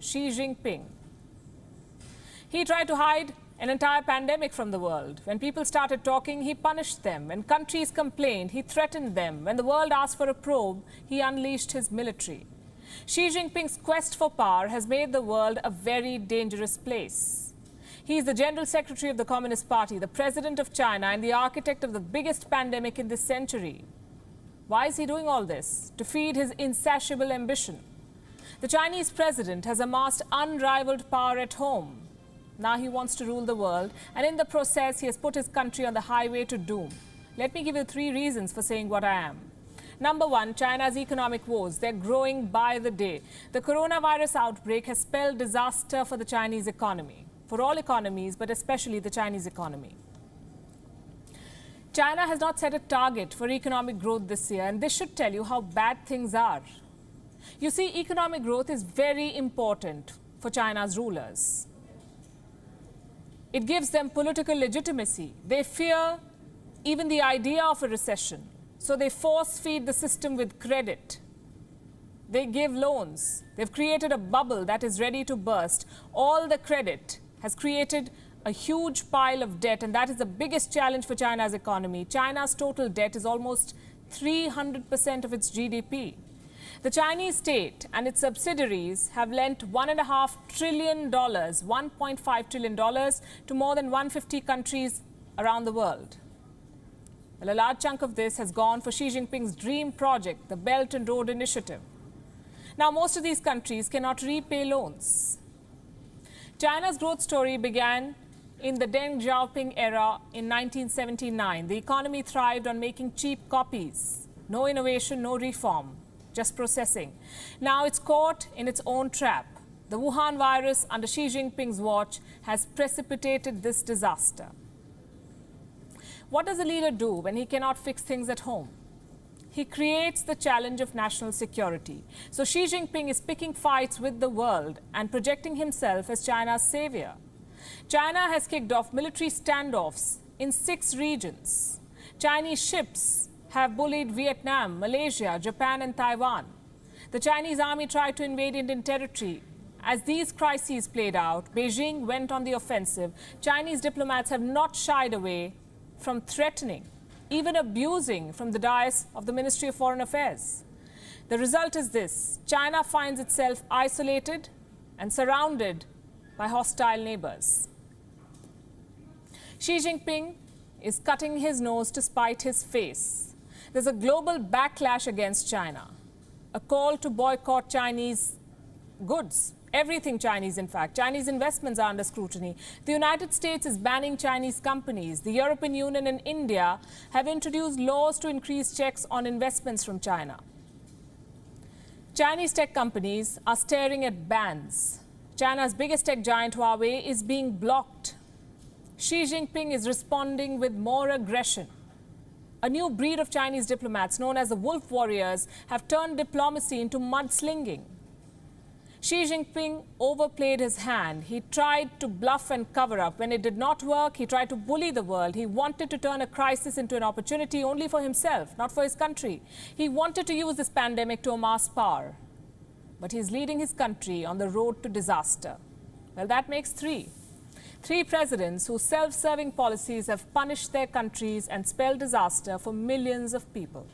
Xi Jinping. He tried to hide an entire pandemic from the world. When people started talking, he punished them. When countries complained, he threatened them. When the world asked for a probe, he unleashed his military. Xi Jinping's quest for power has made the world a very dangerous place. He is the General Secretary of the Communist Party, the President of China, and the architect of the biggest pandemic in this century. Why is he doing all this? To feed his insatiable ambition. The Chinese president has amassed unrivaled power at home. Now he wants to rule the world, and in the process, he has put his country on the highway to doom. Let me give you 3 reasons for saying what I am. Number 1, China's economic woes. They're growing by the day. The coronavirus outbreak has spelled disaster for the Chinese economy, for all economies, but especially the Chinese economy. China has not set a target for economic growth this year, and this should tell you how bad things are. You see, economic growth is very important for China's rulers. It gives them political legitimacy. They fear even the idea of a recession. So they force feed the system with credit. They give loans. They've created a bubble that is ready to burst. All the credit has created a huge pile of debt, and that is the biggest challenge for China's economy. China's total debt is almost 300% of its GDP. The Chinese state and its subsidiaries have lent $1.5 trillion, $1.5 trillion to more than 150 countries around the world. Well, a large chunk of this has gone for Xi Jinping's dream project, the Belt and Road Initiative. Now, most of these countries cannot repay loans. China's growth story began in the Deng Xiaoping era in 1979. The economy thrived on making cheap copies. No innovation, no reform, just processing. Now it's caught in its own trap. The Wuhan virus under Xi Jinping's watch has precipitated this disaster. What does a leader do when he cannot fix things at home? He creates the challenge of national security. So Xi Jinping is picking fights with the world and projecting himself as China's savior. China has kicked off military standoffs in 6 regions. Chinese ships have bullied Vietnam, Malaysia, Japan, and Taiwan. The Chinese army tried to invade Indian territory. As these crises played out, Beijing went on the offensive. Chinese diplomats have not shied away from threatening, even abusing from the dais of the Ministry of Foreign Affairs. The result is this: China finds itself isolated and surrounded by hostile neighbors. Xi Jinping is cutting his nose to spite his face. There's a global backlash against China, a call to boycott Chinese goods. Everything Chinese, in fact. Chinese investments are under scrutiny. The United States is banning Chinese companies. The European Union and India have introduced laws to increase checks on investments from China. Chinese tech companies are staring at bans. China's biggest tech giant, Huawei, is being blocked. Xi Jinping is responding with more aggression. A new breed of Chinese diplomats, known as the wolf warriors, have turned diplomacy into mudslinging. Xi Jinping overplayed his hand. He tried to bluff and cover up. When it did not work, he tried to bully the world. He wanted to turn a crisis into an opportunity only for himself, not for his country. He wanted to use this pandemic to amass power. But he's leading his country on the road to disaster. Well, that makes 3. 3 presidents whose self-serving policies have punished their countries and spelled disaster for millions of people.